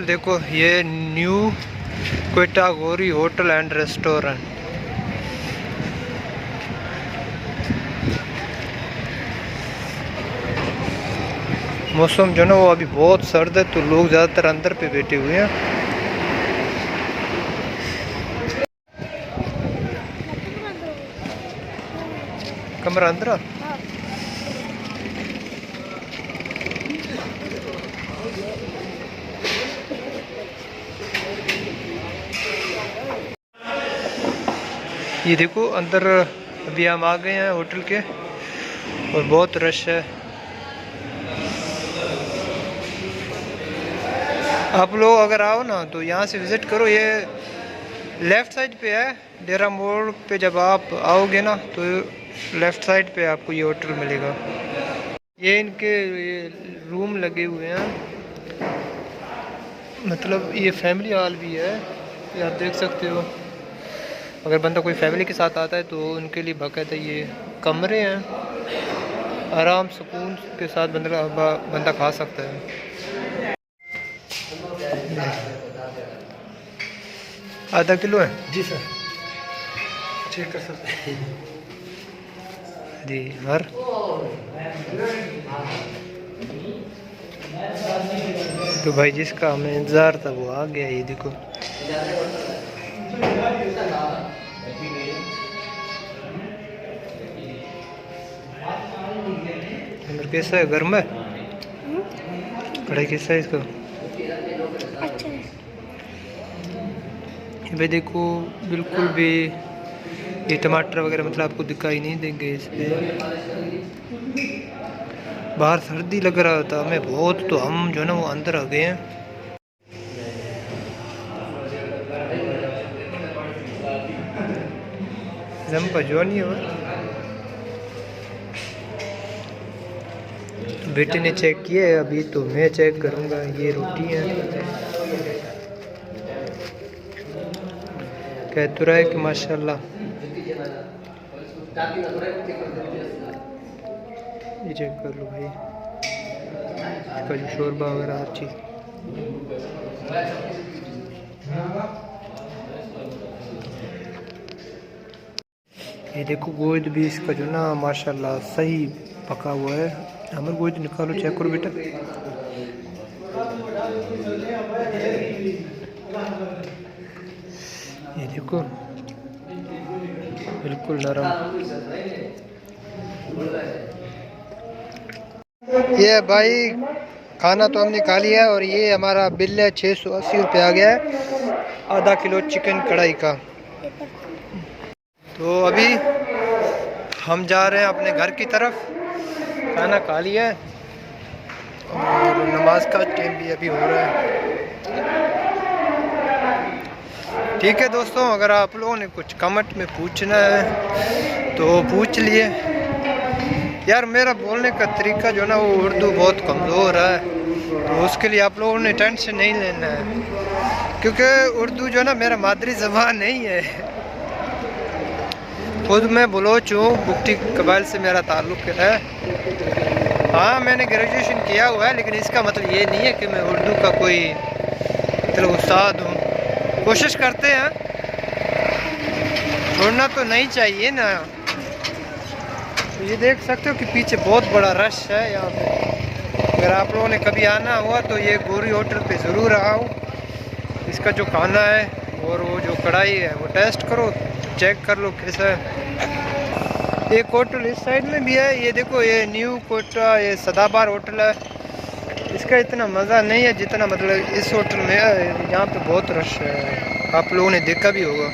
Hotel देखो, ये new Quetta गोरी होटल एंड रेस्टोरेंट। मौसम जो ना वो अभी बहुत सर्द है, तो लोग ज़्यादातर अंदर पे बैठे हुए हैं। कमरा अंदर ये देखो अंदर अभी हम आ गए हैं होटल के, और बहुत रश है। आप लोग अगर आओ ना तो यहाँ से विज़िट करो। ये लेफ़्ट साइड पे है, डेरा मोड़ पे। जब आप आओगे ना तो लेफ़्ट साइड पे आपको ये होटल मिलेगा। ये इनके ये रूम लगे हुए हैं, मतलब ये फैमिली हॉल भी है, ये आप देख सकते हो। अगर बंदा कोई फैमिली के साथ आता है तो उनके लिए बाकायदा ये कमरे हैं, आराम सुकून के साथ बंदा खा सकता है। आधा किलो है जी सर, चेक कर सकते हैं जी। हर तो भाई जिसका हमें इंतज़ार था वो आ गया। ये देखो अंदर कैसा है, गर्म है? कढ़ाई कैसा है इसका? अच्छा है। भाई देखो बिल्कुल भी ये टमाटर वगैरह मतलब आपको दिखाई नहीं देंगे इस पे। बाहर सर्दी लग रहा था हमें बहुत, तो हम जो है ना वो अंदर आ गए हैं। जम जो नहीं हो, बेटे ने चेक किया है, अभी तो मैं चेक करूँगा। ये रोटी है, कह तो रहा है कि माशाल्लाह। ये चेक कर लो भाई, इसका जो शोरबा वगैरह हर चीज़। ये देखो गोश्त भी इसका जो ना माशाल्लाह सही पका हुआ है। हमें गोश्त निकालो, चेक करो बेटा। ये देखो बिल्कुल नरम। ये भाई खाना तो हमने खा लिया, और ये हमारा बिल है 680 रुपये आ गया है, आधा किलो चिकन कढ़ाई का। तो अभी हम जा रहे हैं अपने घर की तरफ। खाना खा लिया है और नमाज का टाइम भी अभी हो रहा है। ठीक है दोस्तों, अगर आप लोगों ने कुछ कमेंट में पूछना है तो पूछ लिए। यार मेरा बोलने का तरीका जो ना वो उर्दू बहुत कमज़ोर है, तो उसके लिए आप लोगों ने टेंशन नहीं लेना है, क्योंकि उर्दू जो ना मेरा मादरी ज़बान नहीं है। खुद मैं बलोच हूँ, बुगटी कबाइल से मेरा ताल्लुक़ है। हाँ मैंने ग्रेजुएशन किया हुआ है, लेकिन इसका मतलब ये नहीं है कि मैं उर्दू का कोई मतलब उस्ताद हूँ। कोशिश करते हैं, छोड़ना तो नहीं चाहिए ना। तो ये देख सकते हो कि पीछे बहुत बड़ा रश है यहाँ पे। अगर आप लोगों ने कभी आना हुआ तो ये गोरी होटल पे ज़रूर आओ। इसका जो खाना है और वो जो कढ़ाई है वो टेस्ट करो, चेक कर लो कैसा है। एक होटल इस साइड में भी है, ये देखो ये न्यू कोटा, ये सदाबहार होटल है। इसका इतना मज़ा नहीं है जितना मतलब इस होटल में है। यहाँ पे बहुत रश है, आप लोगों ने देखा भी होगा।